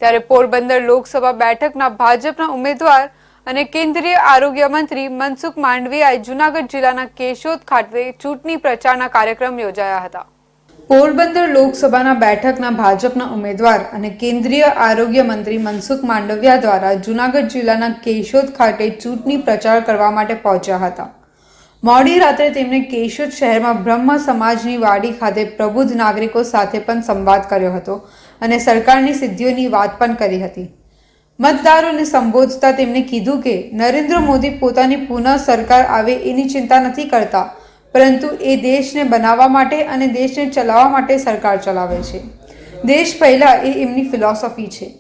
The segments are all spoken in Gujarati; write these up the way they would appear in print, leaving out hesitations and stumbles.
ત્યારે પોરબંદર લોકસભા બેઠકના ભાજપના ઉમેદવાર અને કેન્દ્રીય આરોગ્ય મંત્રી મનસુખ માંડવિયાએ જૂનાગઢ જિલ્લાના કેશોદ ખાતે ચૂંટણી પ્રચારના કાર્યક્રમ યોજાયા હતા। પોરબંદર લોકસભાના બેઠકના ભાજપના ઉમેદવાર અને કેન્દ્રીય આરોગ્ય મંત્રી મનસુખ માંડવિયા દ્વારા જૂનાગઢ જિલ્લાના કેશોદ ખાતે ચૂંટણી પ્રચાર કરવા માટે પહોંચ્યા હતા। મોડી રાત્રે તેમણે કેશોદ શહેરમાં બ્રહ્મ સમાજની વાડી ખાતે પ્રબુદ્ધ નાગરિકો સાથે પણ સંવાદ કર્યો હતો અને સરકારની સિદ્ધિઓની વાત પણ કરી હતી। મતદારોને સંબોધતા તેમણે કીધું કે નરેન્દ્ર મોદી પોતાની પુનઃ સરકાર આવે એની ચિંતા નથી કરતા, પરંતુ એ દેશને બનાવવા માટે અને દેશને ચલાવવા માટે સરકાર ચલાવે છે। દેશ પહેલા એ એમની ફિલોસોફી છે।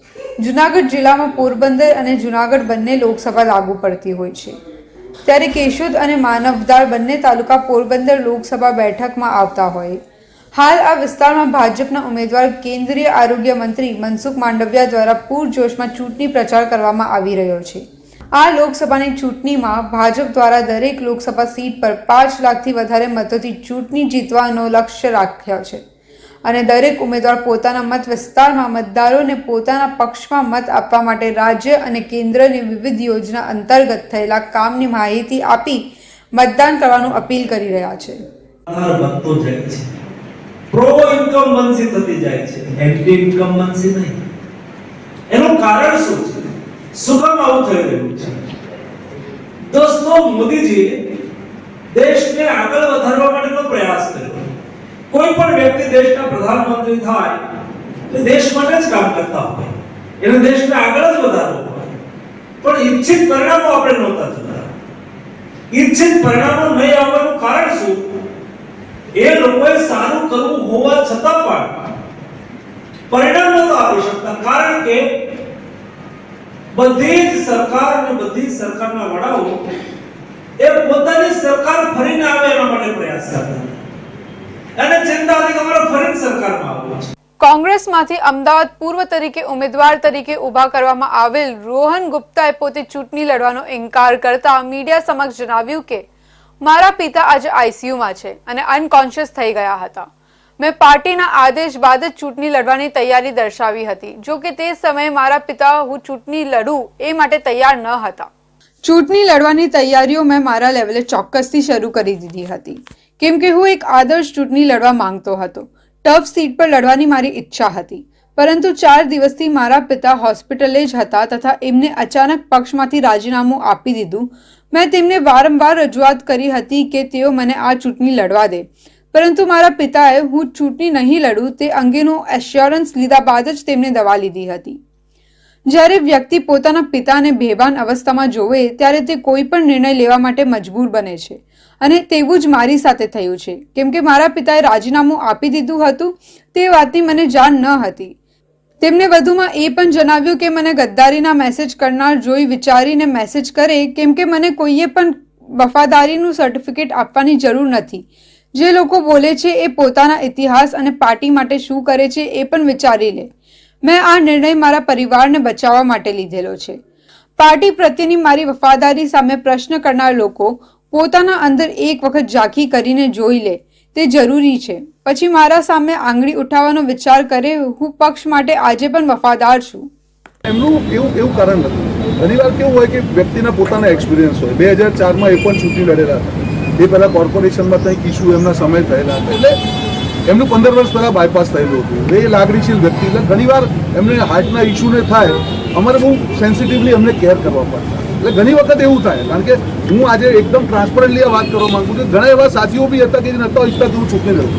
જૂનાગઢ જિલ્લામાં પોરબંદર અને જૂનાગઢ બંને લોકસભા લાગુ પડતી હોય છે, ત્યારે કેશોદ અને માનવદાર બંને તાલુકા પોરબંદર લોકસભા બેઠકમાં આવતા હોય। હાલ આ વિસ્તારમાં ભાજપના ઉમેદવાર કેન્દ્રીય આરોગ્ય મંત્રી મનસુખ માંડવિયા દ્વારા પૂરજોશમાં ચૂંટણી પ્રચાર કરવામાં આવી રહ્યો છે। આ લોકસભાની ચૂંટણીમાં ભાજપ દ્વારા દરેક લોકસભા સીટ પર 5 લાખથી વધારે મતોથી ચૂંટણી જીતવાનો લક્ષ્ય રાખ્યો છે અને દરેક ઉમેદવાર પોતાના મત વિસ્તારમાં મતદારોને પોતાના પક્ષમાં મત આપવા માટે રાજ્ય અને કેન્દ્રની વિવિધ યોજના અંતર્ગત થયેલા કામની માહિતી આપી મતદાન કરવાનું અપીલ કરી રહ્યા છે। વધતો જાય છે, પ્રો ઇન્કમબન્સી થતી જાય છે, એન્ટી ઇન્કમબન્સી નહીં। એનું કારણ શું છે? શું કામ આવું થઈ રહ્યું છે? દોસ્તો, મોદીજી દેશને આગળ વધારવા માટેનો પ્રયાસ કર્યો। કોઈ પણ વ્યક્તિ દેશના પ્રધાનમંત્રી થાય તો દેશ માટે જ કામ કરતા હોય, એને દેશને આગળ જ વધારવો હોય, પણ ઈચ્છિત પરિણામો આપણે નહોતા જોતા। ઈચ્છિત પરિણામો નહીં આવવાનું કારણ શું? એ લોકોએ સારું કરવું હોવા છતાં પણ પરિણામ નહોતા આપી શકતા, કારણ કે બધી જ સરકાર અને બધી સરકારના વડાઓ એ પોતાની સરકાર ફરીને આવે એના માટે પ્રયાસ કરતા અને ચિંતા હતી કે અમારે ફરી સરકારમાં આવવું છે। કોંગ્રેસમાંથી અમદાવાદ પૂર્વ તરીકે ઉમેદવાર તરીકે ઊભા કરવામાં આવેલ રોહન ગુપ્તાએ પોતે ચૂંટણી લડવાનો ઇનકાર કરતા મીડિયા સમક્ષ જણાવ્યું કે મારા પિતા આજે આઈસીયુમાં છે અને અનકોન્શિયસ થઈ ગયા હતા। મેં પાર્ટીના આદેશ બાદ જ ચૂંટણી લડવાની તૈયારી દર્શાવી હતી। જો કે તે સમયે મારા પિતા હું ચૂંટણી લડું એ માટે તૈયાર ન હતા। ચૂંટણી લડવાની તૈયારીઓ મેં મારા લેવલે ચોક્કસથી શરૂ કરી દીધી હતી, કેમ કે હું એક આદર્શ ચૂંટણી લડવા માંગતો હતો। ટફ સીટ પર લડવાની મારી ઈચ્છા હતી, પરંતુ 4 દિવસથી મારા પિતા હોસ્પિટલે જ હતા તથા એમને અચાનક પક્ષમાંથી રાજીનામું આપી દીધું। મેં તેમને વારંવાર રજૂઆત કરી હતી કે તેઓ મને આ ચૂંટણી લડવા દે, પરંતુ મારા પિતાએ હું ચૂંટણી નહીં લડું તે અંગેનું એશ્યોરન્સ લીધા બાદ જ તેમને દવા લીધી હતી। જ્યારે વ્યક્તિ પોતાના પિતાને બેભાન અવસ્થામાં જોવે ત્યારે તે કોઈ પણ નિર્ણય લેવા માટે મજબૂર બને છે અને તેવું જ મારી સાથે થયું છે, કેમ કે મારા પિતાએ રાજીનામું આપી દીધું હતું તે વાતની મને જાણ ન હતી। તેમણે વધુમાં એ પણ જણાવ્યું કે મને ગદ્દારીના મેસેજ કરનાર જોઈ વિચારીને મેસેજ કરે, કેમ કે મને કોઈએ પણ વફાદારીનું સર્ટિફિકેટ આપવાની જરૂર નથી। જે લોકો બોલે છે એ પોતાના ઇતિહાસ અને પાર્ટી માટે શું કરે છે એ પણ વિચારી લે। મેં આ નિર્ણય મારા પરિવારને બચાવવા માટે લીધેલો છે। પાર્ટી પ્રત્યેની મારી વફાદારી સામે પ્રશ્ન કરનાર લોકો પોતાના અંદર એક વખત ઝાંખી કરીને જોઈ લે તે જરૂરી છે, પછી મારા સામે આંગળી ઉઠાવવાનો વિચાર કરે। હું પક્ષ માટે આજે પણ વફાદાર છું। એમનું એવું કારણ નથી। ઘણીવાર કેવું હોય કે વ્યક્તિના પોતાના એક્સપિરિયન્સ હોય। 2004માં એ પણ ચૂંટણી લડેલા હતા, એ પહેલાં કોર્પોરેશનમાં કંઈક ઇસ્યુ એમના સમય થયેલા હતા, એટલે એમનું 15 વર્ષ પહેલાં બાયપાસ થયેલું હતું। એ લાગણીશીલ વ્યક્તિ, એટલે ઘણીવાર એમને હાર્ટના ઇસ્યુને થાય અમારે બહુ સેન્સિટિવલી એમને કેર કરવા પડતા। એટલે ઘણી વખત એવું થાય, કારણ કે હું આજે એકદમ ટ્રાન્સપરન્ટલી આ વાત કરવા માંગુ છું। ઘણા એવા સાથીઓ બી હતા કે જે નહોતા ઈચ્છતા કે હું ચૂંટણી લડું,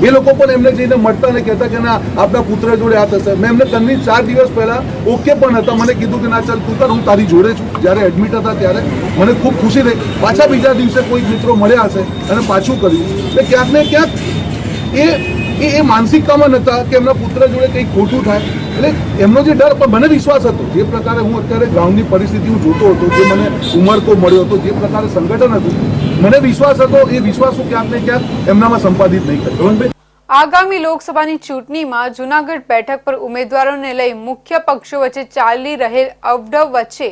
એ લોકો પણ એમને જઈને મળતા અને કહેતા કે ના આપણા પુત્ર જોડે આ થશે। મેં એમને કન્વિન્સ 4 દિવસ પહેલા ઓકે પણ હતા, મને કીધું કે ના ચાલ તું કર, હું તારી જોડે છું। જ્યારે એડમિટ હતા ત્યારે મને ખૂબ ખુશી થઈ। પાછા બીજા દિવસે કોઈ મિત્રો મળ્યા હશે અને પાછું કર્યું, એટલે ક્યાંક ને ક્યાંક એ માનસિકતામાં નહોતા કે એમના પુત્ર જોડે કંઈક ખોટું થાય। એટલે એમનો જે ડર, પણ મને વિશ્વાસ હતો જે પ્રકારે હું અત્યારે ગ્રાઉન્ડની પરિસ્થિતિ હું જોતો હતો, જે મને ઉમરકો મળ્યો હતો, જે પ્રકારે સંગઠન હતું, મને વિશ્વાસ હતો। એ વિશ્વાસ હું ક્યાંક ને ક્યાંક એમનામાં સંપાદિત નહીં કર્યો। આગામી લોકસભાની ચૂંટણીમાં જૂનાગઢ બેઠક પર ઉમેદવારોને લઈ મુખ્ય પક્ષો વચ્ચે ચાલી રહેલ અવઢવ વચ્ચે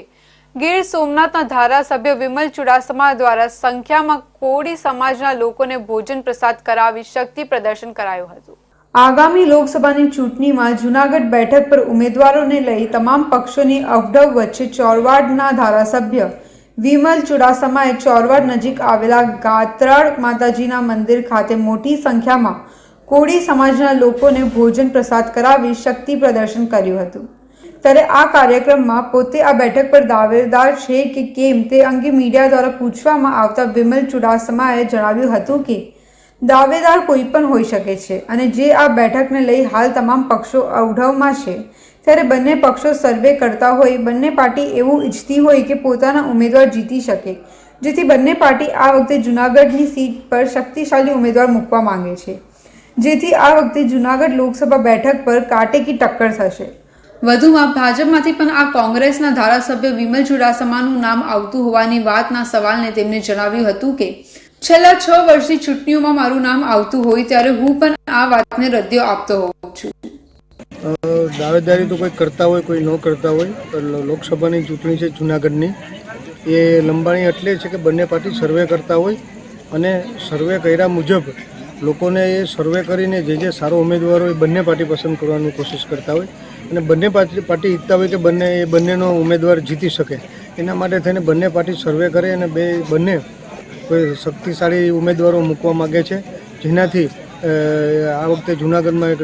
ગીર સોમનાથના ધારાસભ્ય વિમલ ચુડાસમા દ્વારા સંખ્યામાં કોળી સમાજના લોકોને ભોજન પ્રસાદ કરાવી શક્તિ પ્રદર્શન કરાયું હતું। આગામી લોકસભાની ચૂંટણીમાં જૂનાગઢ બેઠક પર ઉમેદવારોને લઈ તમામ પક્ષોની અવઢવ વચ્ચે ચોરવાડના ધારાસભ્ય વિમલ ચુડાસમાએ ચોરવાડ નજીક આવેલા ગાત્રાળ માતાજીના મંદિર ખાતે મોટી સંખ્યામાં કોળી સમાજના લોકોને ભોજન પ્રસાદ કરાવી શક્તિ પ્રદર્શન કર્યું હતું. ત્યારે આ કાર્યક્રમમાં પોતે આ બેઠક પર દાવેદાર છે કે કેમ તે અંગે મીડિયા દ્વારા પૂછવામાં આવતા વિમલ ચુડાસમાએ જણાવ્યું હતું કે દાવેદાર કોઈ પણ હોઈ શકે છે અને જે આ બેઠકને લઈ હાલ તમામ પક્ષો અવઢવમાં છે. ત્યારે બંને પક્ષો સર્વે કરતા હોય, બંને પાર્ટી એવું ઈચ્છતી હોય કે પોતાના ઉમેદવાર જીતી શકે, જેથી બંને પાર્ટી આ વખતે જૂનાગઢની સીટ પર શક્તિશાળી ઉમેદવાર મૂકવા માંગે છે, જેથી આ વખતે જૂનાગઢ લોકસભા બેઠક પર કાંટેકી ટક્કર થશે. વધુમાં ભાજપમાંથી પણ આ કોંગ્રેસના ધારાસભ્ય વિમલ ચુડાસમાનું નામ આવતું હોવાની વાતના સવાલને તેમણે જણાવ્યું હતું કે છેલ્લા 6 વર્ષથી ચૂંટણીઓમાં મારું નામ આવતું હોય ત્યારે હું પણ આ વાતને રદ્યો આપતો હોઉં છું. દાવેદારી તો કોઈ કરતા હોય, કોઈ ન કરતા હોય. લોકસભાની ચૂંટણી છે જૂનાગઢની, એ લંબાણી એટલે છે કે બંને પાર્ટી સર્વે કરતા હોય અને સર્વે કર્યા મુજબ લોકોને એ સર્વે કરીને જે સારો ઉમેદવાર હોય બંને પાર્ટી પસંદ કરવાની કોશિશ કરતા હોય અને બંને પાર્ટી ઈચ્છતા હોય કે બંનેનો ઉમેદવાર જીતી શકે. એના માટે થઈને બંને પાર્ટી સર્વે કરે અને બંને કોઈ શક્તિશાળી ઉમેદવારો મૂકવા માગે છે, જેનાથી આ વખતે જૂનાગઢમાં એક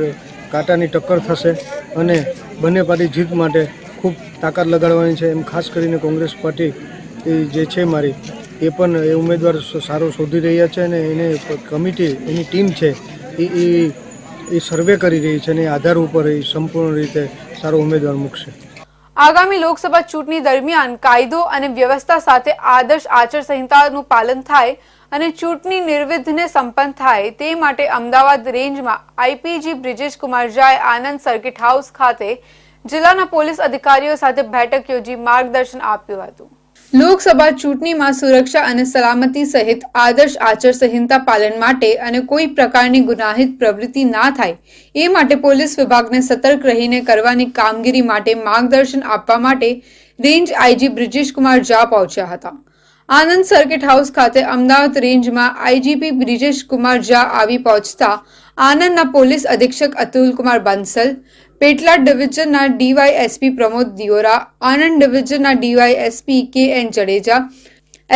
કાંટાની ટક્કર થશે અને બંને પાર્ટી જીત માટે ખૂબ તાકાત લગાડવાની છે. એમ ખાસ કરીને કોંગ્રેસ પાર્ટી જે છે મારી, એ પણ એ ઉમેદવાર સારો શોધી રહ્યા છે અને એને કમિટી, એની ટીમ છે એ સર્વે કરી રહી છે અને એ આધાર ઉપર એ સંપૂર્ણ રીતે સારો ઉમેદવાર મૂકશે. આગામી લોકસભા ચૂંટણી દરમિયાન કાયદો અને વ્યવસ્થા સાથે આદર્શ આચાર સંહિતાનું પાલન થાય અને ચૂંટણી નિર્વિઘ્ને સંપન્ન થાય તે માટે અમદાવાદ રેન્જમાં આઈપીજી બ્રિજેશ કુમાર ઝાએ આનંદ સર્કિટ હાઉસ ખાતે જિલ્લાના પોલીસ અધિકારીઓ સાથે બેઠક યોજી માર્ગદર્શન આપ્યું હતું. લોકસભા ચૂંટણીમાં સુરક્ષા અને સલામતી સહિત આદર્શ આચાર સંહિતા પાલન માટે અને કોઈ પ્રકારની ગુનાહિત પ્રવૃત્તિ ના થાય એ માટે પોલીસ વિભાગને સતર્ક રહીને કરવાની કામગીરી માટે માર્ગદર્શન આપવા માટે રેન્જ આઈજી બ્રિજેશ કુમાર ઝા પહોંચ્યા હતા. આનંદ સર્કિટ હાઉસ ખાતે અમદાવાદ રેન્જમાં આઈજીપી બ્રિજેશ કુમાર ઝા આવી પહોંચતા આનંદના પોલીસ અધિક્ષક અતુલ કુમાર બંસલ, પેટલાદ ડિવિઝનના ડીવાયએસપી પ્રમોદ દિયોરા, આનંદ ડિવિઝનના DySP K N. Jadeja,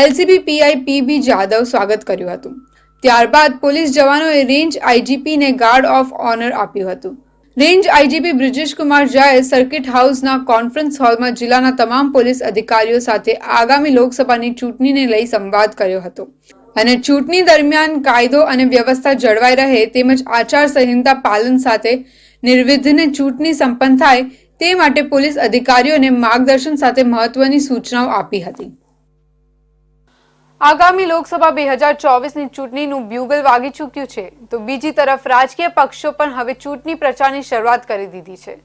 LCB PI P B. Jadav સ્વાગત કર્યું હતું. ત્યારબાદ પોલીસ જવાનોએ રેન્જ આઈજીપીને ગાર્ડ ઓફ ઓનર આપ્યું હતું. રેન્જ આઈજીપી બ્રિજેશ કુમાર ઝાએ સર્કિટ હાઉસના કોન્ફરન્સ હોલમાં જિલ્લાના તમામ પોલીસ અધિકારીઓ સાથે આગામી લોકસભાની ચૂંટણીને લઈ સંવાદ કર્યો હતો અને ચૂંટણી દરમિયાન કાયદો અને વ્યવસ્થા જળવાઈ રહે તેમજ આચાર સંહિતા પાલન સાથે નિર્વિઘ્ને ચૂંટણી સંપન્ન થાય તે માટે પોલીસ અધિકારીઓને માર્ગદર્શન સાથે મહત્વની સૂચનાઓ આપી હતી. આગામી લોકસભા 2024ની ચૂંટણીનું બ્યુગલ વાગી ચૂક્યું છે, તો બીજી તરફ રાજકીય પક્ષો પણ હવે ચૂંટણી પ્રચારની શરૂઆત કરી દીધી છે.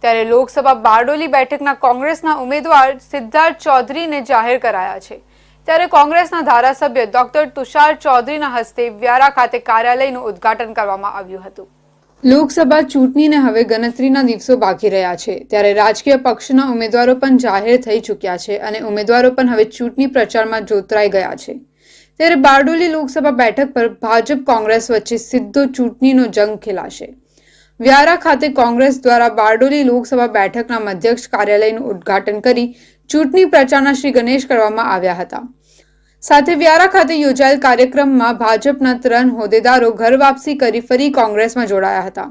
ત્યારે લોકસભા બારડોલી બેઠકના કોંગ્રેસના ઉમેદવાર સિદ્ધાર્થ ચૌધરીને જાહેર કરાયા છે. ત્યારે કોંગ્રેસના ધારાસભ્ય ડોક્ટર તુષાર ચૌધરીના હસ્તે વ્યારા ખાતે કાર્યાલયનું ઉદ્ઘાટન કરવામાં આવ્યું હતું. લોકસભા ચૂંટણીને હવે ગણતરીના દિવસો બાકી રહ્યા છે, ત્યારે રાજકીય પક્ષના ઉમેદવારો પણ જાહેર થઈ ચૂક્યા છે અને ઉમેદવારો પણ હવે ચૂંટણી પ્રચારમાં જોતરાઈ ગયા છે. ત્યારે બારડોલી લોકસભા બેઠક પર ભાજપ કોંગ્રેસ વચ્ચે સીધો ચૂંટણીનો જંગ ખેલાશે. વ્યારા ખાતે કોંગ્રેસ દ્વારા બારડોલી લોકસભા બેઠકના મધ્યક્ષ કાર્યાલયનું ઉદ્ઘાટન કરી ચૂંટણી પ્રચારના શ્રી ગણેશ કરવામાં આવ્યા હતા. સાથે વ્યારા ખાતે યોજાયેલ કાર્યક્રમમાં ભાજપના 3 હોદ્દેદારો ઘર વાપસી કરી ફરી કોંગ્રેસમાં જોડાયા હતા.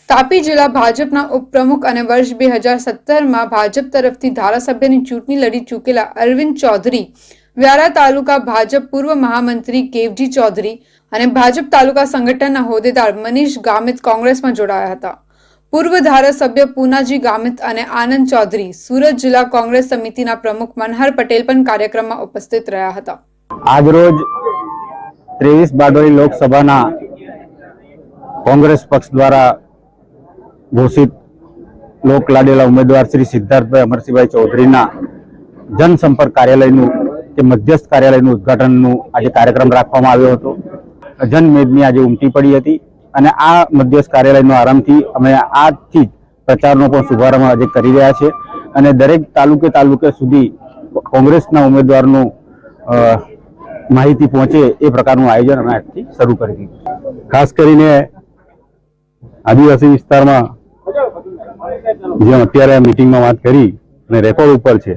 તાપી જિલ્લા ભાજપના ઉપપ્રમુખ અને વર્ષ 2017માં ભાજપ તરફથી ધારાસભ્યની ચૂંટણી લડી ચૂકેલા અરવિંદ ચૌધરી, વ્યારા તાલુકા ભાજપ પૂર્વ મહામંત્રી કેવજી ચૌધરી અને ભાજપ તાલુકા સંગઠનના હોદ્દેદાર મનીષ ગામિત કોંગ્રેસમાં જોડાયા હતા. પૂર્વ ધારાસભ્ય પૂનાજી ગામિત અને આનંદ ચૌધરી, સુરત જિલ્લા કોંગ્રેસ સમિતિના પ્રમુખ મનહર પટેલ પણ કાર્યક્રમમાં ઉપસ્થિત રહ્યા હતા. આજરોજ 23 બારડોલી લોકસભાના કોંગ્રેસ પક્ષ દ્વારા ઘોષિત લોકલાડેલા ઉમેદવાર શ્રી સિદ્ધાર્થભાઈ અમરસિંહભાઈ ચૌધરીના જનસંપર્ક કાર્યાલયનું કે મધ્યસ્થ કાર્યાલયનું ઉદ્ઘાટનનું આજે કાર્યક્રમ રાખવામાં આવ્યો હતો. જનમેદની આજે ઉમટી પડી હતી અને આ મધ્યસ્થ કાર્યાલયનો આરંભથી અમે આજથી જ પ્રચારનો પણ શુભારંભ આજે કરી રહ્યા છે અને દરેક તાલુકે સુધી કોંગ્રેસના ઉમેદવારનું માહિતી પહોંચે એ પ્રકારનું આયોજન અમે આજથી શરૂ કરી દીધું. ખાસ કરીને આદિવાસી વિસ્તારમાં જેમ અત્યારે મીટિંગમાં વાત કરી અને રેકોર્ડ ઉપર છે,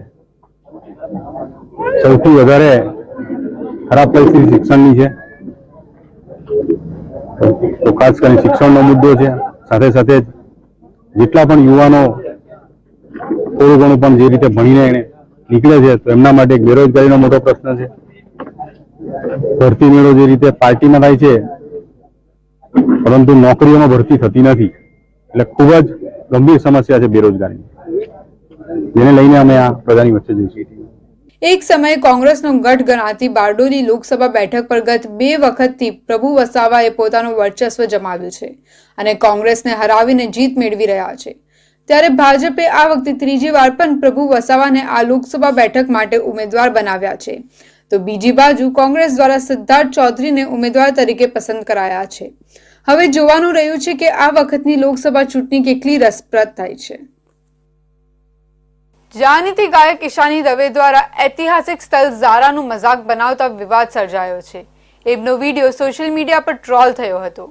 સૌથી વધારે ખરાબ પરિસ્થિતિ શિક્ષણની છે. તો ખાસ કરીને શિક્ષણનો મુદ્દો છે. સાથે સાથે જેટલા પણ યુવાનો થોડું ઘણું પણ જે રીતે ભણીને નીકળે છે તો એમના માટે બેરોજગારીનો મોટો પ્રશ્ન છે. ભરતી મેળો જે રીતે પાર્ટીમાં થાય છે પરંતુ નોકરીઓમાં ભરતી થતી નથી, એટલે ખૂબ જ ગંભીર સમસ્યા છે બેરોજગારી, જેને લઈને અમે આ પ્રજાની વચ્ચે જઈશું. એક સમયે કોંગ્રેસનો ગઢ ગણાતી બારડોલી લોકસભા બેઠક પર ગત 2 વખતથી પ્રભુ વસાવાએ પોતાનું વર્ચસ્વ જમાવ્યું છે અને કોંગ્રેસને હરાવીને જીત મેળવી રહ્યા છે. ત્યારે ભાજપે આ વખતે ત્રીજી વાર પણ પ્રભુ વસાવાને આ લોકસભા બેઠક માટે ઉમેદવાર બનાવ્યા છે. તો બીજી બાજુ કોંગ્રેસ દ્વારા સિદ્ધાર્થ ચૌધરીને ઉમેદવાર તરીકે પસંદ કરાયા છે. હવે જોવાનું રહ્યું છે કે આ વખતની લોકસભા ચૂંટણી કેટલી રસપ્રદ થાય છે. જાણીતી ગાયક ઈશાની દવે દ્વારા ઐતિહાસિક સ્થળ ઝારાનું મજાક બનાવતા વિવાદ સર્જાયો છે. એમનો વિડીયો સોશિયલ મીડિયા પર ટ્રોલ થયો હતો.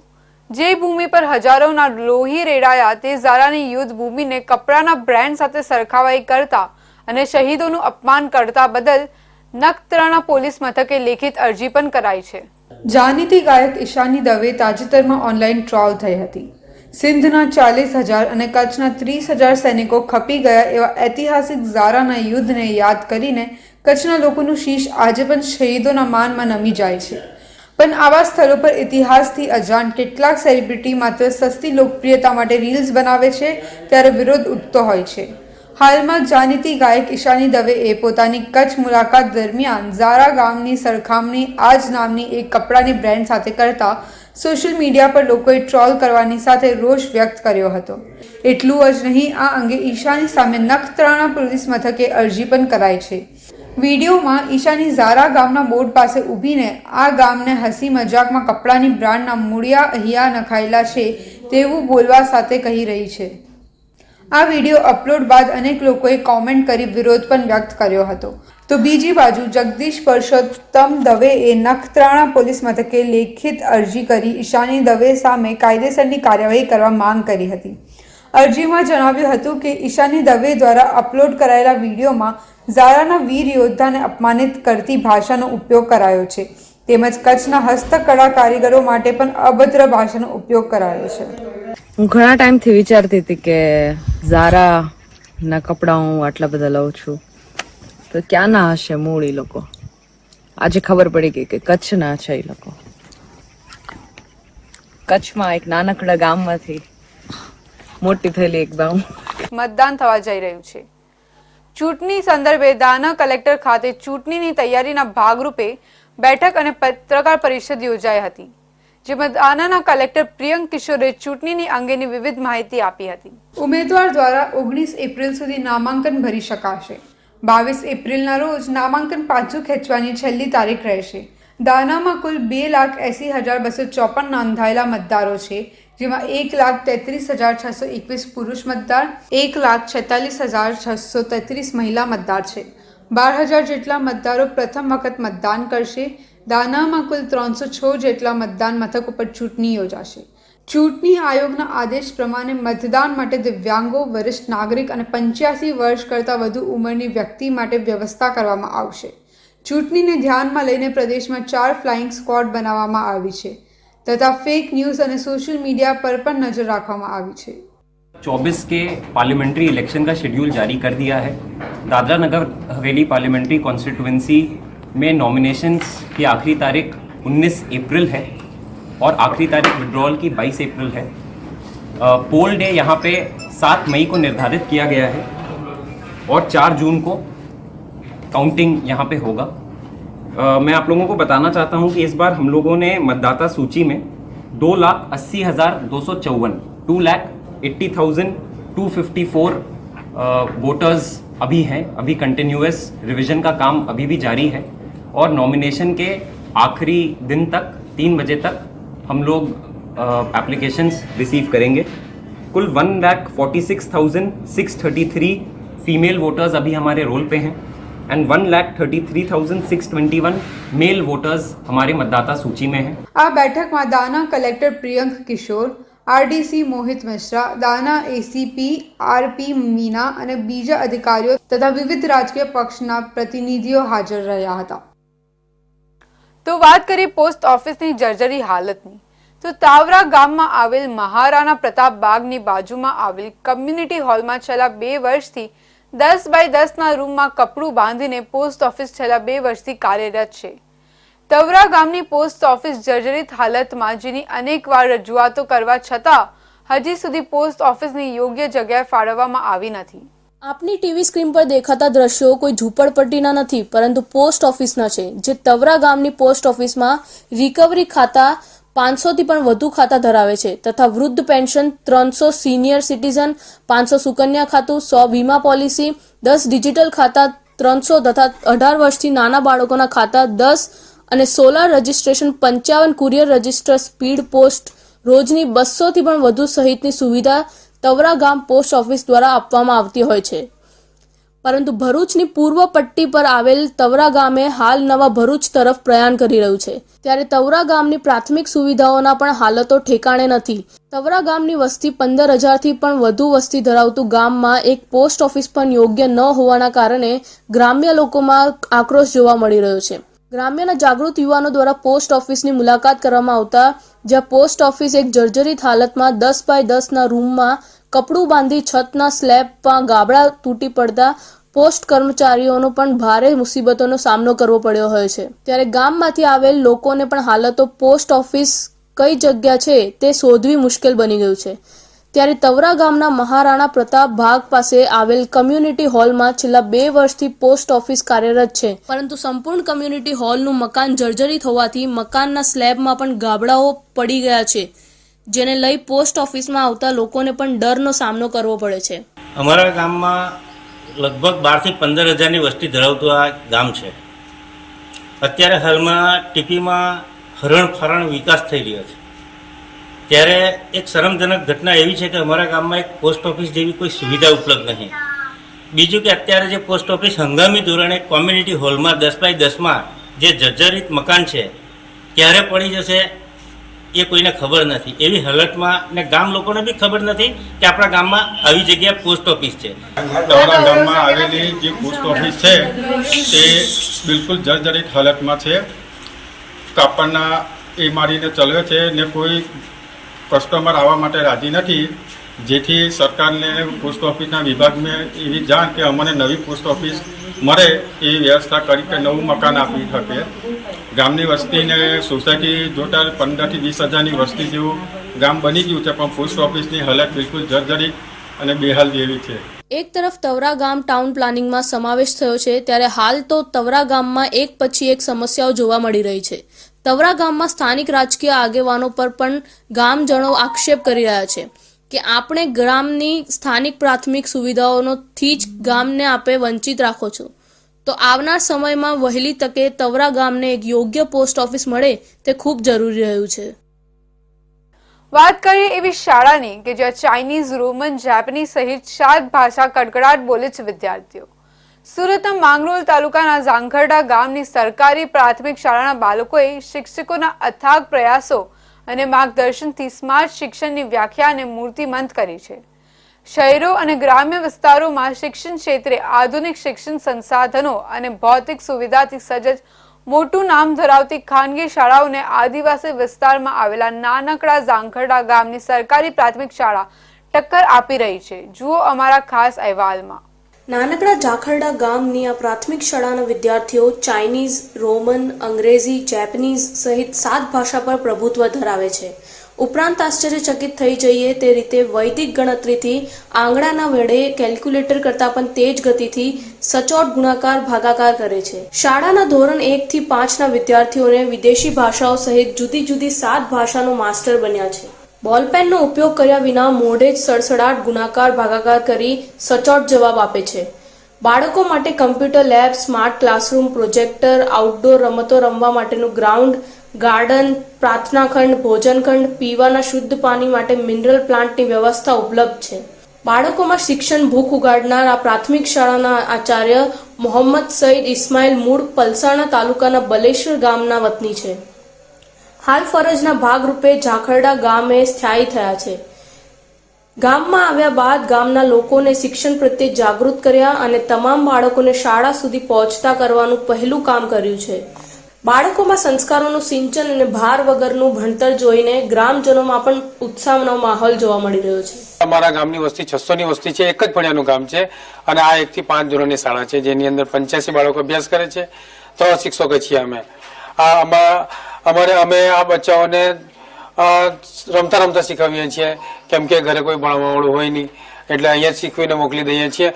જે ભૂમિ પર હજારોના લોહી રેડાયા તે ઝારાની યુદ્ધ ભૂમિને કપડાના બ્રાન્ડ સાથે સરખાવાઈ કરતા અને શહીદોનું અપમાન કરતા બદલ નખત્રાણા પોલીસ મથકે લેખિત અરજી પણ કરાઈ છે. જાણીતી ગાયક ઈશાની દવે તાજેતરમાં ઓનલાઈન ટ્રોલ થઈ હતી. સિંધના 40,000 અને કચ્છના 30,000 સૈનિકો ખપી ગયા એવા ઐતિહાસિક ઝારાના યુદ્ધને યાદ કરીને કચ્છના લોકોનું શીશ આજે પણ શહીદોના માનમાં નમી જાય છે. પણ આવા સ્થળો પર ઇતિહાસથી અજાણ કેટલાક સેલિબ્રિટી માત્ર સસ્તી લોકપ્રિયતા માટે રીલ્સ બનાવે છે, ત્યારે વિરોધ ઉઠતો હોય છે. હાલમાં જાણીતી ગાયક ઈશાની દવેએ પોતાની કચ્છ મુલાકાત દરમિયાન ઝારા ગામની સરખામણી આજ નામની એક કપડાની બ્રાન્ડ સાથે કરતા સોશિયલ મીડિયા પર લોકોએ ટ્રોલ કરવાની સાથે રોષ વ્યક્ત કર્યો હતો. એટલું જ નહીં, આ અંગે ઈશાની સામે નખત્રાણા પોલીસ મથકે અરજી પણ કરાઈ છે. વિડીયોમાં ઈશાની ઝારા ગામના બોર્ડ પાસે ઊભીને આ ગામને હસી મજાકમાં કપડાની બ્રાન્ડના મૂળિયા અહીંયા નખાયેલા છે તેવું બોલવા સાથે કહી રહી છે. આ વિડીયો અપલોડ બાદ અનેક લોકોએ કોમેન્ટ કરી વિરોધ પણ વ્યક્ત કર્યો હતો. તો બીજી બાજુ જગદીશ પરસોત્તમ દવેએ નખત્રાણા પોલીસ મથકે લેખિત અરજી કરી ઈશાની દવે સામે કાયદેસરની કાર્યવાહી કરવા માંગ કરી હતી. અરજીમાં જણાવ્યું હતું કે ઈશાની દવે દ્વારા અપલોડ કરાયેલા વિડીયોમાં ઝારાના વીર યોદ્ધાને અપમાનિત કરતી ભાષાનો ઉપયોગ કરાયો છે, તેમજ કચ્છના હસ્તકળા કારીગરો માટે પણ અભદ્ર ભાષાનો ઉપયોગ કરાયો છે. હું ઘણા ટાઈમથી વિચારતી હતી કે ઝારાના કપડાં હું આટલા બધા લઉં છું તો ક્યાંના હશે મૂળ એ લોકો. આજે ખબર પડી ગઈ કે કચ્છના છે એ લોકો. કચ્છમાં એક નાનકડા ગામમાંથી મોટી થયેલી એક બાઉ. મતદાન થવા જઈ રહ્યું છે. ચૂંટણી સંદર્ભે દાના કલેક્ટર ખાતે ચૂંટણીની તૈયારીના ભાગરૂપે બેઠક અને પત્રકાર પરિષદ યોજાઈ હતી, જેમાં દાનાના કલેક્ટર પ્રિયંક કિશોરે ચૂંટણીની અંગેની વિવિધ માહિતી આપી હતી. ઉમેદવાર દ્વારા 19 એપ્રિલ સુધી નામાંકન ભરી શકાશે. 22 એપ્રિલના રોજ નામાંકન પાછું ખેંચવાની છેલ્લી તારીખ રહેશે. દાનામાં કુલ 2,80,254 નોંધાયેલા મતદારો છે, જેમાં 1,33,621 પુરુષ મતદાર, 1,46,633 મહિલા મતદાર છે. 12,000 જેટલા મતદારો પ્રથમ વખત મતદાન કરશે. દાનામાં કુલ 306 જેટલા મતદાન મથકો પર ચૂંટણી યોજાશે. ચૂંટણી આયોગના આદેશ પ્રમાણે મતદાન માટે દિવ્યાંગો, વરિષ્ઠ નાગરિક અને 85 વર્ષ કરતાં વધુ ઉંમરની વ્યક્તિ માટે વ્યવસ્થા કરવામાં આવશે. ચૂંટણીને ધ્યાનમાં લઈને પ્રદેશમાં 4 ફ્લાઇંગ સ્ક્વોડ બનાવવામાં આવી છે તથા ફેક ન્યૂઝ અને સોશિयल मीडिया पर પણ નજર રાખવામાં આવી છે. 24 के पार्लियामेंट्री इलेक्शन का शेड्यूल जारी कर दिया है. दादरा नगर हवेली पार्लियामेंट्री कॉन्स्टिट्यूंसी में नॉमिनेशंस की आखिरी तारीख 19 अप्रैल है और आखिरी तारीख विड्रॉल की 22 अप्रैल है. पोल डे यहाँ पे 7 मई को निर्धारित किया गया है और 4 जून को काउंटिंग यहाँ पे होगा. मैं आप लोगों को बताना चाहता हूँ कि इस बार हम लोगों ने मतदाता सूची में 2,80,254 2,80,254 वोटर्स अभी हैं. अभी कंटिन्यूअस रिवीजन का काम अभी भी जारी है और नॉमिनेशन के आखिरी दिन तक 3 बजे तक हम लोग एप्लीकेशंस रिसीव करेंगे. कुल 1,46,633 फीमेल वोटर्स अभी हमारे रोल पे हैं एंड 1,33,621 मेल वोटर्स हमारे मतदाता सूची में हैं. આ બેઠકમાં દાના કલેક્ટર પ્રિયંક કિશોર, આરડીસી મોહિત મિશ્રા, દાના એસીપી આરપી મીના અને બીજા અધિકારીઓ તથા વિવિધ રાજકીય પક્ષના પ્રતિનિધિઓ હાજર રહ્યા હતા. તો વાત કરીએ પોસ્ટ ઓફિસની જર્જરી હાલતની, તો તાવરા ગામમાં આવેલ મહારાણા પ્રતાપ બાગની બાજુમાં આવેલ કમ્યુનિટી હોલમાં છેલ્લા 2 વર્ષથી 10 બાય 10ના રૂમમાં કપડું બાંધીને પોસ્ટ ઓફિસ છેલ્લા 2 વર્ષથી કાર્યરત છે. તવરા ગામની પોસ્ટ ઓફિસ જર્જરિત હાલતમાં, જેની અનેકવાર રજૂઆતો કરવા છતાં હજી સુધી પોસ્ટ ઓફિસની યોગ્ય જગ્યાએ ફાળવવામાં આવી નથી. આપની ટીવી સ્ક્રીન પર દેખાતા દ્રશ્યો કોઈ ઝૂંપડપટ્ટીના નથી, પરંતુ પોસ્ટ ઓફિસના છે, જે તવરા ગામની પોસ્ટ ઓફિસમાં રિકવરી ખાતા 500થી પણ વધુ ખાતા ધરાવે છે તથા વૃદ્ધ પેન્શન 300 સિનિયર સિટીઝન, 500 સુકન્યા ખાતું, 100 વીમા પોલિસી, 10 ડિજિટલ ખાતા, 300 તથા 18 વર્ષથી નાના બાળકોના ખાતા 10 અને solar registration, 55 courier register, speed post, રોજની 200થી પણ વધુ સહિતની સુવિધા તવરા ગામ પોસ્ટ ઓફિસ દ્વારા આપવામાં આવતી હોય છે. પરંતુ ભરૂચની પૂર્વ પટ્ટી પર આવેલ તવરા ગામે હાલ નવા ભરૂચ તરફ પ્રયાણ કરી રહ્યું છે, ત્યારે તવરા ગામની પ્રાથમિક સુવિધાઓના પણ હાલતો ઠેકાણે નથી. તવરા ગામની વસ્તી 15,000થી પણ વધુ વસ્તી ધરાવતું ગામમાં એક પોસ્ટ ઓફિસ પણ યોગ્ય ન હોવાના કારણે ગ્રામ્ય લોકોમાં આક્રોશ જોવા મળી રહ્યો છે. ગ્રામ્યના જાગૃત યુવાનો દ્વારા પોસ્ટ ઓફિસની મુલાકાત કરવામાં આવતા, જ્યાં પોસ્ટ ઓફિસ એક જર્જરિત હાલતમાં 10 બાય 10ના રૂમમાં કપડું બાંધી છતના સ્લેબમાં ગાબડા તૂટી પડતા પોસ્ટ કર્મચારીઓનો પણ ભારે મુસીબતોનો સામનો કરવો પડ્યો હોય છે. ત્યારે ગામમાંથી આવેલ લોકોને પણ હાલતો પોસ્ટ ઓફિસ કઈ જગ્યા છે તે શોધવી મુશ્કેલ બની ગયું છે. ત્યારે તવરા ગામના મહારાણા પ્રતાપ બાગ પાસે આવેલ કમ્યુનિટી હોલમાં છેલ્લા 2 વર્ષથી પોસ્ટ ઓફિસ કાર્યરત છે, પરંતુ સંપૂર્ણ કમ્યુનિટી હોલનું મકાન જર્જરિત હોવાથી મકાનના સ્લેબમાં પણ ગાબડાઓ પડી ગયા છે, જેને લઈ પોસ્ટ ઓફિસમાં આવતા લોકોને પણ ડરનો સામનો કરવો પડે છે. અમારા ગામમાં લગભગ 12 થી 15,000ની વસ્તી ધરાવતું આ ગામ છે. અત્યારે હાલમાં ટીપીમાં હરણફારણ વિકાસ થઈ રહ્યો છે, ત્યારે એક શરમજનક ઘટના એવી છે કે અમારા ગામમાં એક પોસ્ટ ઓફિસ જેવી કોઈ સુવિધા ઉપલબ્ધ નહીં. બીજું કે અત્યારે જે પોસ્ટ ઓફિસ હંગામી ધોરણે કોમ્યુનિટી હોલમાં 10 બાય 10માં જે જર્જરિત મકાન છે ક્યારે પડી જશે એ કોઈને ખબર નથી. એવી હાલતમાં ને ગામ લોકોને બી ખબર નથી કે આપણા ગામમાં આવી જગ્યાએ પોસ્ટ ઓફિસ છે. તવરા ગામમાં આવેલી જે પોસ્ટ ઓફિસ છે તે બિલકુલ જર્જરિત હાલતમાં છે. કાપડના એ મારીને ચલાવે છે ને કોઈ કસ્ટમર આવવા માટે રાજી નથી, જેથી સરકારને પોસ્ટ ઓફિસના વિભાગને એવી જાણ કે અમને નવી પોસ્ટ ઓફિસ મળે એવી વ્યવસ્થા કરી કે નવું મકાન આપી શકે. ગામની વસ્તીને સોસાયટી જોતા 15,000 થી 20,000ની વસ્તી જેવું ગામ બની ગયું છે, પણ પોસ્ટ ઓફિસની હાલત બિલકુલ જર્જરિત અને બેહાલ જેવી છે. એક તરફ તવરા ગામ ટાઉન પ્લાનિંગમાં સમાવેશ થયો છે, ત્યારે હાલ તો તવરા ગામમાં એક પછી એક સમસ્યાઓ જોવા મળી રહી છે. તવરા ગામમાં સ્થાનિક રાજકીય આગેવાનો પર પણ ગામજનો આક્ષેપ કરી રહ્યા છે કે આપણે ગ્રામની સ્થાનિક પ્રાથમિક સુવિધાઓથી જ ગામને આપે વંચિત રાખો છો, તો આવનાર સમયમાં વહેલી તકે તવરા ગામને એક યોગ્ય પોસ્ટ ઓફિસ મળે તે ખૂબ જરૂરી રહ્યું છે. વાત કરીએ એવી શાળાની કે જ્યાં ચાઇનીઝ, રોમન, જાપાનીઝ સહિત 7 ભાષા કડકડાટ બોલે છે વિદ્યાર્થીઓ. સુરતના માંગરોળ તાલુકાના ઝાંખરડા ગામની સરકારી પ્રાથમિક શાળાના બાળકોએ શિક્ષકોના અથાગ પ્રયાસો અને માર્ગદર્શનથી સ્માર્ટ શિક્ષણની વ્યાખ્યાને મૂર્તિમંત કરી છે. શહેરો અને ગ્રામ્ય વિસ્તારોમાં શિક્ષણ ક્ષેત્રે આધુનિક શિક્ષણ સંસાધનો અને ભૌતિક સુવિધાથી સજ્જ મોટું નામ ધરાવતી ખાનગી શાળાઓને આદિવાસી વિસ્તારમાં આવેલા નાનકડા ઝાંખરડા ગામની સરકારી પ્રાથમિક શાળા ટક્કર આપી રહી છે. જુઓ અમારા ખાસ અહેવાલમાં. નાનકડા ઝાંખરડા ગામની આ પ્રાથમિક શાળાના વિદ્યાર્થીઓ ચાઇનીઝ, રોમન, અંગ્રેજી, જેપનીઝ સહિત 7 ભાષા પર પ્રભુત્વ ધરાવે છે. ઉપરાંત આશ્ચર્યચકિત થઈ જઈએ તે રીતે વૈદિક ગણતરીથી આંગળાના વડે કેલ્ક્યુલેટર કરતાં પણ તેજ ગતિથી સચોટ ગુણાકાર ભાગાકાર કરે છે. શાળાના ધોરણ 1 થી 5ના વિદ્યાર્થીઓને વિદેશી ભાષાઓ સહિત જુદી જુદી 7 ભાષાનો માસ્ટર બન્યા છે. બોલપેનનો ઉપયોગ કર્યા વિના મોઢે જ સડસડાટ ગુણાકાર ભાગાકાર કરી સચોટ જવાબ આપે છે. બાળકો માટે computer lab, smart classroom, projector, outdoor રમતો રમવા માટેનું ગ્રાઉન્ડ, ગાર્ડન, પ્રાર્થના ખંડ, ભોજન ખંડ, પીવાના શુદ્ધ પાણી માટે મિનરલ પ્લાન્ટની વ્યવસ્થા ઉપલબ્ધ છે. બાળકોમાં શિક્ષણ ભૂખ ઉગાડનાર આ પ્રાથમિક શાળાના આચાર્ય મોહમ્મદ સઈદ ઇસ્માઇલ મૂળ પલસાણા તાલુકાના બલેશ્વર ગામના વતની છે. હાલ ફરજના ભાગરૂપે ઝાખરડા ગામે સ્થાયી થયા છે. ગામમાં આવ્યા બાદ ગામના લોકોને શિક્ષણ પ્રત્યે જાગૃત કર્યા અને તમામ બાળકોને શાળા સુધી પહોંચતા કરવાનું પહેલું કામ કર્યું છે. બાળકોમાં સંસ્કારોનું સિંચન અને ભાર વગરનું ભણતર જોઈને ગ્રામજનોમાં પણ ઉત્સાહનો માહોલ જોવા મળી રહ્યો છે. અમારા ગામની વસ્તી 600 ની વસ્તી છે, એક જ ફળિયાનું ગામ છે અને આ 1 થી 5 ધોરણની શાળા છે, જેની અંદર 85 બાળકો અભ્યાસ કરે છે. તો શિક્ષકો છીએ અમે. અમે આ બચ્ચાઓને રમતા રમતા શીખવીએ છીએ, કેમ કે ઘરે કોઈ ભણવાવાળું હોય નહીં, એટલે અહીંયા જ શીખવીને મોકલી દઈએ છીએ.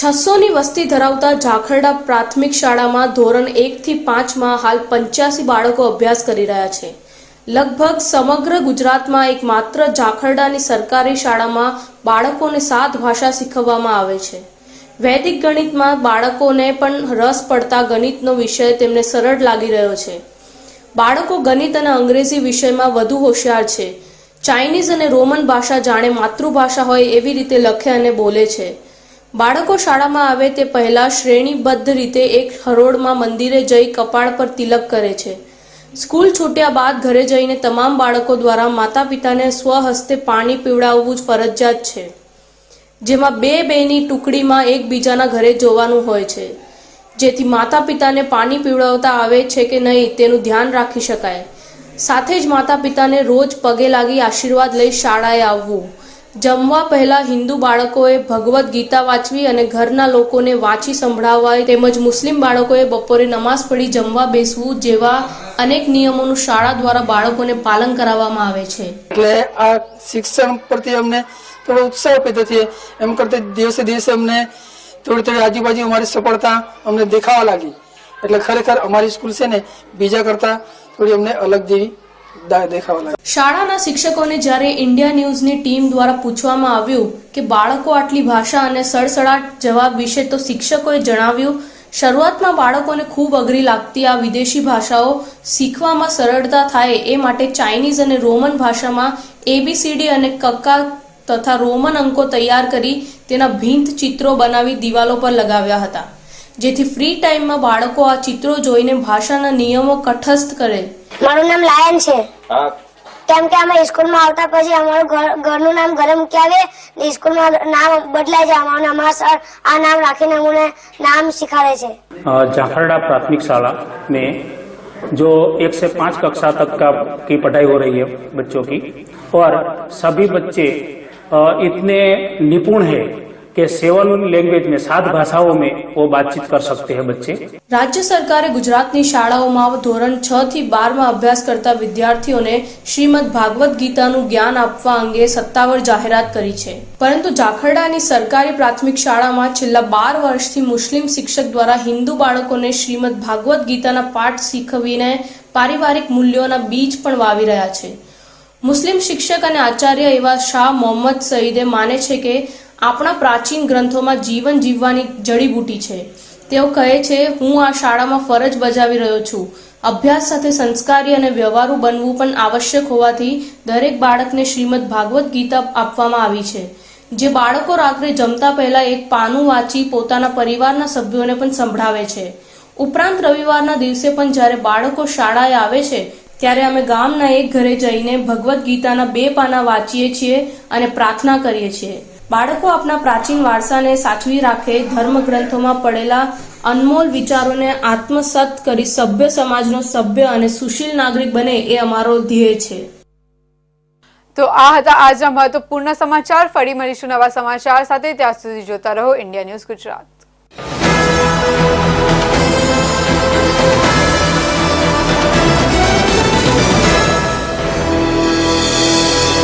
600 ની વસ્તી ધરાવતા ઝાખરડા પ્રાથમિક શાળામાં ધોરણ 1 થી 5 માં હાલ 85 બાળકો અભ્યાસ કરી રહ્યા છે. લગભગ સમગ્ર ગુજરાતમાં એક માત્ર ઝાખરડાની સરકારી શાળામાં બાળકોને 7 ભાષા શીખવવામાં આવે છે. વૈદિક ગણિતમાં બાળકોને પણ રસ પડતા ગણિતનો વિષય તેમને સરળ લાગી રહ્યો છે. બાળકો ગણિત અને અંગ્રેજી વિષયમાં વધુ હોશિયાર છે. ચાઇનીઝ અને રોમન ભાષા જાણે માતૃભાષા હોય એવી રીતે લખે અને બોલે છે. બાળકો શાળામાં આવે તે પહેલા શ્રેણીબદ્ધ રીતે એક હરોળમાં મંદિરે જઈ કપાળ પર તિલક કરે છે. સ્કૂલ છૂટ્યા બાદ ઘરે જઈને તમામ બાળકો દ્વારા માતા પિતાને સ્વહસ્તે પાણી પીવડાવવું જ ફરજિયાત છે, જેમાં 2-2ની ટુકડીમાં એકબીજાના ઘરે જોવાનું હોય છે, જેથી માતા પિતાને પાણી પીવડાવતા આવે છે કે નહીં તેનું ધ્યાન રાખી શકાય. સાથે જ માતા પિતાને રોજ પગે લાગી આશીર્વાદ લઈ શાળાએ આવવું. જમવા પહેલા હિન્દુ બાળકોએ ભગવદ્ ગીતા વાંચવી અને ઘરના લોકોને વાંચી સંભળાવવા, તેમજ મુસ્લિમ બાળકોએ બપોરે નમાઝ પઢી જમવા બેસવું જેવા અનેક નિયમોનું શાળા દ્વારા બાળકોને પાલન કરાવવામાં આવે છે. એટલે આ શિક્ષણ પ્રત્યે અમને થોડો ઉત્સાહ પેદા થયો. એમ કરતા દિવસે દિવસે અમને થોડી આજુબાજુ અમારી સફળતા અમને દેખાવા લાગી. એટલે ખરેખર અમારી સ્કૂલ છે ને બીજા કરતા થોડી અમને અલગ જેવી દેખાવા લાગી. શાળાના શિક્ષકોને જ્યારે ઇન્ડિયા ન્યૂઝની ટીમ દ્વારા પૂછવામાં આવ્યું કે બાળકો આટલી ભાષા અને સડસડાટ જવાબ વિશે, તો શિક્ષકોએ જણાવ્યું, શરૂઆતમાં બાળકોને ખૂબ અઘરી લાગતી આ વિદેશી ભાષાઓ શીખવામાં સરળતા થાય એ માટે ચાઇનીઝ અને રોમન ભાષામાં ABCD અને કક્કા તથા રોમન અંકો તૈયાર કરી તેના ભીંત ચિત્રો બનાવી દિવાલો પર લગાવ્યા હતા, જેથી ફ્રી ટાઈમમાં બાળકો આ ચિત્રો જોઈને ભાષાના નિયમો કઠસ્થ કરે. મારું નામ લાયન છે. કેમ કે અમે સ્કૂલમાં આવતા પછી અમારું ઘરનું નામ ઘરે મૂકી આવે ને સ્કૂલમાં નામ બદલાઈ જાય. અમારા સર આ નામ રાખીને અમને નામ सिखाते છે. ઝાખરડા प्राथमिक शाला में जो 1 से 5 कक्षा तक की पढ़ाई हो रही है बच्चों की, और सभी बच्चे इतने निपुण हैं कि 7 लैंग्वेज में 7 भाषाओं में वो बातचीत कर सकते हैं बच्चे. રાજ્ય સરકારે ગુજરાતની શાળાઓમાં ધોરણ 6 થી 12 માં અભ્યાસ કરતા વિદ્યાર્થીઓને શ્રીમદ ભાગવત ગીતાનું જ્ઞાન આપવા અંગે સત્તાવાર જાહેરાત કરી છે. પરંતુ ઝાખરડાની સરકારી પ્રાથમિક શાળામાં છેલ્લા 12 વર્ષથી મુસ્લિમ શિક્ષક દ્વારા હિન્દુ બાળકોને શ્રીમદ ભાગવત ગીતાના પાઠ શીખવીને પારિવારિક મૂલ્યોના બીજ પણ વાવી રહ્યા છે. મુસ્લિમ શિક્ષક અને આચાર્ય એવા શાહ મોહમ્મદ સઈદે માને છે કે આપણા પ્રાચીન ગ્રંથોમાં જીવન જીવવાની જડીબુટી છે. તેઓ કહે છે, હું આ શાળામાં ફરજ બજાવી રહ્યો છું. અભ્યાસ સાથે સંસ્કારી અને વ્યવહારુ બનવું પણ આવશ્યક હોવાથી દરેક બાળકને શ્રીમદ ભાગવત ગીતા આપવામાં આવી છે, જે બાળકો રાત્રે જમતા પહેલા એક પાનું વાંચી પોતાના પરિવારના સભ્યોને પણ સંભળાવે છે. ઉપરાંત રવિવારના દિવસે પણ જ્યારે બાળકો શાળાએ આવે છે ત્યારે અમે ગામના એક ઘરે જઈને ભગવદ્ ગીતાના 2 પાના વાંચીએ છીએ અને પ્રાર્થના કરીએ છીએ. બાળકો આપણા પ્રાચીન વારસાને સાચવી રાખે, ધર્મ ગ્રંથોમાં પડેલા અનમોલ વિચારોને આત્મસાત કરી સભ્ય સમાજનો સભ્ય અને સુશીલ નાગરિક બને એ અમારો ધ્યેય છે. તો આ હતા આજના મહત્વપૂર્ણ સમાચાર. ફરી મળીશું નવા સમાચાર સાથે. ત્યાં સુધી જોતા રહો ઇન્ડિયા ન્યૂઝ ગુજરાત.